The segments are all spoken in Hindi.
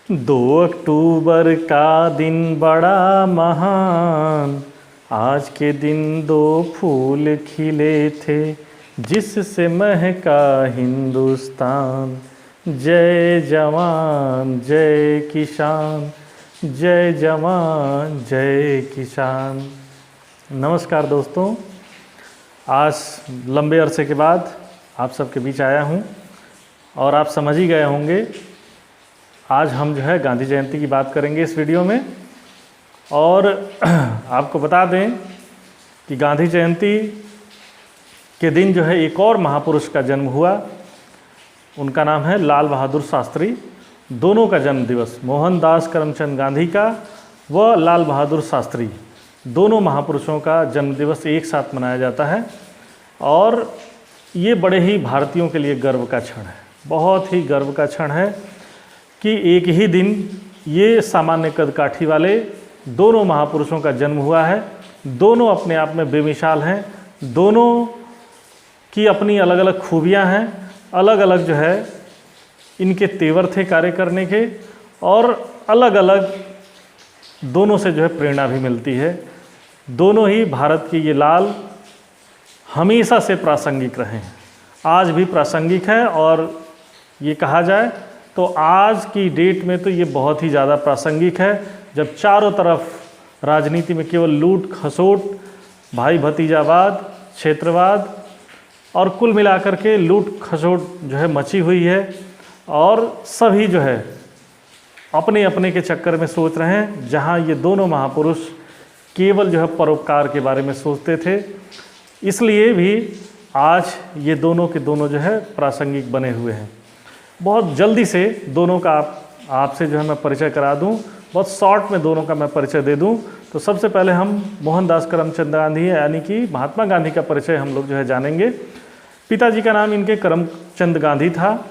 2 अक्टूबर का दिन बड़ा महान, आज के दिन 2 फूल खिले थे, जिससे महका हिंदुस्तान। जय जवान जय किसान, जय जवान जय किसान। नमस्कार दोस्तों, आज लंबे अरसे के बाद आप सबके बीच आया हूँ और आप समझ ही गए होंगे आज हम जो है गांधी जयंती की बात करेंगे इस वीडियो में। और आपको बता दें कि गांधी जयंती के दिन जो है एक और महापुरुष का जन्म हुआ। उनका नाम है लाल बहादुर शास्त्री। दोनों का जन्म दिवस, मोहनदास करमचंद गांधी का व लाल बहादुर शास्त्री, दोनों महापुरुषों का जन्म दिवस एक साथ मनाया जाता है। और ये बड़े ही भारतीयों के लिए गर्व का क्षण है, बहुत ही गर्व का क्षण है कि एक ही दिन ये सामान्य कदकाठी वाले दोनों महापुरुषों का जन्म हुआ है। दोनों अपने आप में बेमिसाल हैं, दोनों की अपनी अलग अलग खूबियां हैं, अलग अलग जो है इनके तेवर थे कार्य करने के, और अलग अलग दोनों से जो है प्रेरणा भी मिलती है। दोनों ही भारत के ये लाल हमेशा से प्रासंगिक रहे हैं, आज भी प्रासंगिक है। और ये कहा जाए तो आज की डेट में तो ये बहुत ही ज़्यादा प्रासंगिक है, जब चारों तरफ राजनीति में केवल लूट खसोट, भाई भतीजावाद, क्षेत्रवाद और कुल मिलाकर के लूट खसोट जो है मची हुई है। और सभी जो है अपने अपने के चक्कर में सोच रहे हैं, जहाँ ये दोनों महापुरुष केवल जो है परोपकार के बारे में सोचते थे। इसलिए भी आज ये दोनों के दोनों जो है प्रासंगिक बने हुए हैं। बहुत जल्दी से दोनों का आपसे जो है मैं परिचय करा दूं, बहुत शॉर्ट में दोनों का मैं परिचय दे दूं। तो सबसे पहले हम मोहनदास करमचंद गांधी यानी कि महात्मा गांधी का परिचय हम लोग जो है जानेंगे। पिताजी का नाम इनके करमचंद गांधी था,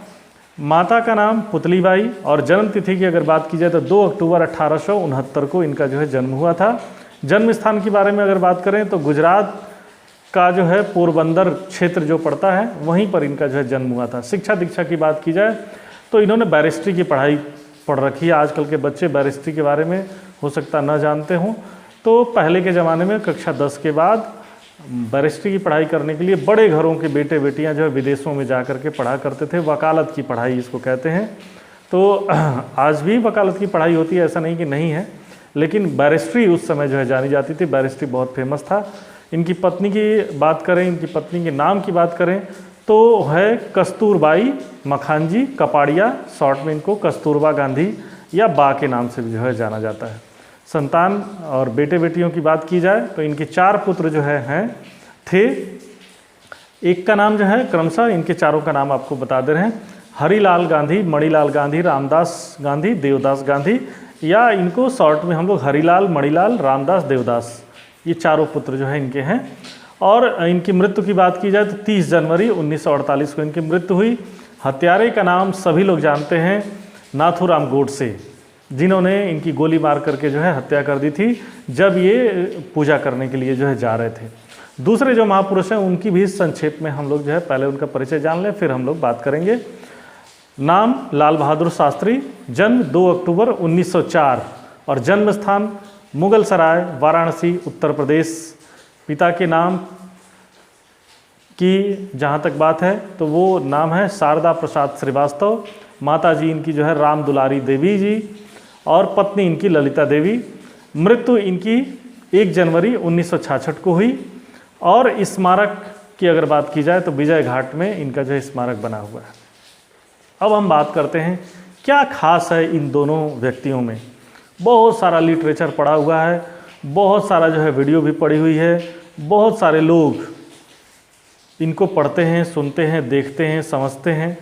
माता का नाम पुतलीबाई, और जन्म तिथि की अगर बात की जाए तो 2 अक्टूबर 1869 को इनका जो है जन्म हुआ था। जन्म स्थान के बारे में अगर बात करें तो गुजरात का जो है पोरबंदर क्षेत्र जो पड़ता है वहीं पर इनका जो है जन्म हुआ था। शिक्षा दीक्षा की बात की जाए तो इन्होंने बैरिस्ट्री की पढ़ाई पढ़ रखी है। आजकल के बच्चे बैरिस्ट्री के बारे में हो सकता न जानते हों, तो पहले के ज़माने में कक्षा 10 के बाद बैरिस्ट्री की पढ़ाई करने के लिए बड़े घरों के बेटे बेटियां जो है विदेशों में जा कर के पढ़ा करते थे। वकालत की पढ़ाई इसको कहते हैं। तो आज भी वकालत की पढ़ाई होती है, ऐसा नहीं कि नहीं है, लेकिन बैरिस्ट्री उस समय जो है जानी जाती थी। बैरिस्ट्री बहुत फेमस था। इनकी पत्नी की बात करें, इनकी पत्नी के नाम की बात करें तो है कस्तूरबाई मखानजी कपाड़िया, शॉर्ट में इनको कस्तूरबा गांधी या बा के नाम से भी जो है जाना जाता है। संतान और बेटे बेटियों की बात की जाए तो इनके 4 पुत्र जो है थे। एक का नाम जो है क्रमशः इनके चारों का नाम आपको बता दे रहे हैं, हरिलाल गांधी, मणिलाल गांधी, रामदास गांधी, देवदास गांधी, या इनको शॉर्ट में हम लोग हरिलाल, मणिलाल, रामदास, देवदास, ये चारों पुत्र जो है इनके हैं। और इनकी मृत्यु की बात की जाए तो 30 जनवरी 1948 को इनकी मृत्यु हुई। हत्यारे का नाम सभी लोग जानते हैं, नाथूराम गोडसे, जिन्होंने इनकी गोली मार करके जो है हत्या कर दी थी जब ये पूजा करने के लिए जो है जा रहे थे। दूसरे जो महापुरुष हैं उनकी भी संक्षेप में हम लोग जो है पहले उनका परिचय जान लें, फिर हम लोग बात करेंगे। नाम लाल बहादुर शास्त्री, जन्म 2 अक्टूबर 1904 और जन्म स्थान मुगल सराय, वाराणसी, उत्तर प्रदेश। पिता के नाम की जहाँ तक बात है तो वो नाम है शारदा प्रसाद श्रीवास्तव। माता जी इनकी जो है राम दुलारी देवी जी और पत्नी इनकी ललिता देवी। मृत्यु इनकी 1 जनवरी 1966 को हुई। और स्मारक की अगर बात की जाए तो विजय घाट में इनका जो है स्मारक बना हुआ है। अब हम बात करते हैं क्या खास है इन दोनों व्यक्तियों में। बहुत सारा लिटरेचर पढ़ा हुआ है, बहुत सारा जो है वीडियो भी पड़ी हुई है, बहुत सारे लोग इनको पढ़ते हैं, सुनते हैं, देखते हैं, समझते हैं।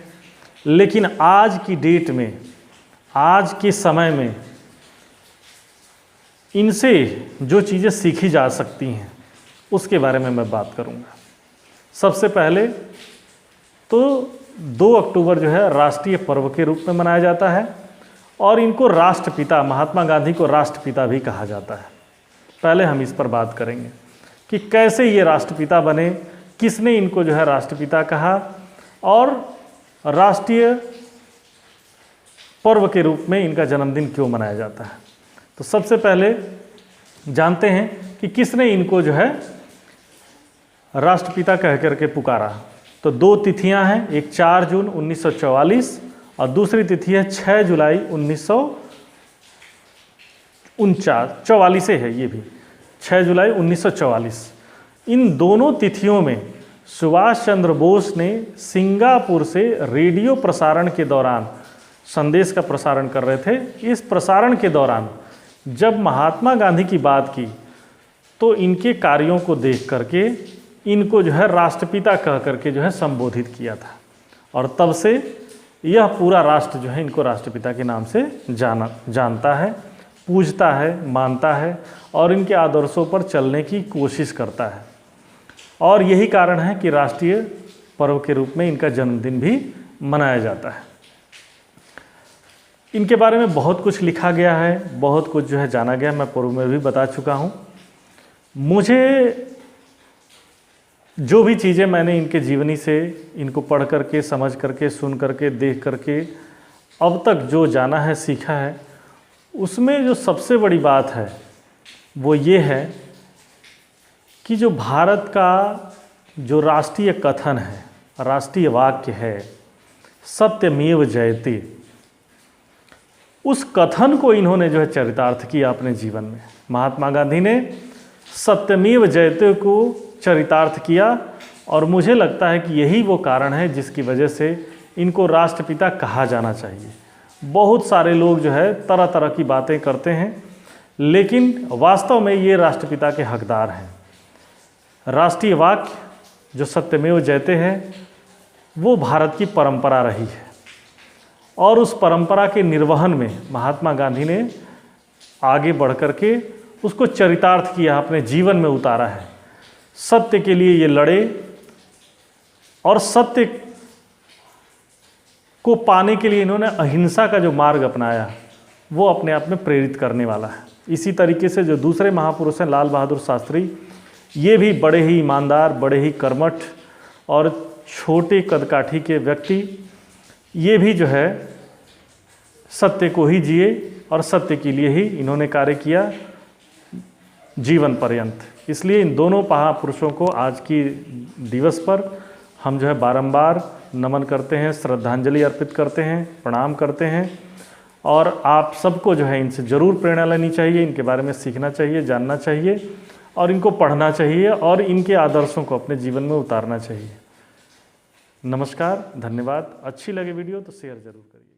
लेकिन आज की डेट में, आज के समय में इनसे जो चीज़ें सीखी जा सकती हैं उसके बारे में मैं बात करूंगा। सबसे पहले तो 2 अक्टूबर जो है राष्ट्रीय पर्व के रूप में मनाया जाता है और इनको राष्ट्रपिता, महात्मा गांधी को राष्ट्रपिता भी कहा जाता है। पहले हम इस पर बात करेंगे कि कैसे ये राष्ट्रपिता बने, किसने इनको जो है राष्ट्रपिता कहा, और राष्ट्रीय पर्व के रूप में इनका जन्मदिन क्यों मनाया जाता है। तो सबसे पहले जानते हैं कि किसने इनको जो है राष्ट्रपिता कह करके पुकारा। तो दो तिथियां हैं, एक 4 जून 1944 और दूसरी तिथि है 6 जुलाई 1944 है, ये भी 6 जुलाई 1944। इन दोनों तिथियों में सुभाष चंद्र बोस ने सिंगापुर से रेडियो प्रसारण के दौरान संदेश का प्रसारण कर रहे थे। इस प्रसारण के दौरान जब महात्मा गांधी की बात की तो इनके कार्यों को देख करके इनको जो है राष्ट्रपिता कह करके जो है संबोधित किया था, और तब से यह पूरा राष्ट्र जो है इनको राष्ट्रपिता के नाम से जानता है, पूजता है, मानता है और इनके आदर्शों पर चलने की कोशिश करता है। और यही कारण है कि राष्ट्रीय पर्व के रूप में इनका जन्मदिन भी मनाया जाता है। इनके बारे में बहुत कुछ लिखा गया है, बहुत कुछ जो है जाना गया, मैं पूर्व में भी बता चुका हूँ। मुझे जो भी चीज़ें मैंने इनके जीवनी से इनको पढ़ करके, समझ करके, सुन करके, देख करके अब तक जो जाना है, सीखा है, उसमें जो सबसे बड़ी बात है वो ये है कि जो भारत का जो राष्ट्रीय कथन है, राष्ट्रीय वाक्य है, सत्यमेव जयते, उस कथन को इन्होंने जो है चरितार्थ किया अपने जीवन में। महात्मा गांधी ने सत्यमेव जयते को चरितार्थ किया और मुझे लगता है कि यही वो कारण है जिसकी वजह से इनको राष्ट्रपिता कहा जाना चाहिए। बहुत सारे लोग जो है तरह तरह की बातें करते हैं, लेकिन वास्तव में ये राष्ट्रपिता के हकदार हैं। राष्ट्रीय वाक्य जो सत्यमेव जयते है वो भारत की परंपरा रही है और उस परंपरा के निर्वहन में महात्मा गांधी ने आगे बढ़ करके उसको चरितार्थ किया, अपने जीवन में उतारा है। सत्य के लिए ये लड़े और सत्य को पाने के लिए इन्होंने अहिंसा का जो मार्ग अपनाया वो अपने आप में प्रेरित करने वाला है। इसी तरीके से जो दूसरे महापुरुष हैं, लाल बहादुर शास्त्री, ये भी बड़े ही ईमानदार, बड़े ही कर्मठ और छोटे कदकाठी के व्यक्ति, ये भी जो है सत्य को ही जिए और सत्य के लिए ही इन्होंने कार्य किया जीवन पर्यंत। इसलिए इन दोनों महापुरुषों को आज की दिवस पर हम जो है बारंबार नमन करते हैं, श्रद्धांजलि अर्पित करते हैं, प्रणाम करते हैं। और आप सबको जो है इनसे ज़रूर प्रेरणा लेनी चाहिए, इनके बारे में सीखना चाहिए, जानना चाहिए और इनको पढ़ना चाहिए और इनके आदर्शों को अपने जीवन में उतारना चाहिए। नमस्कार, धन्यवाद। अच्छी लगे वीडियो तो शेयर ज़रूर करिए।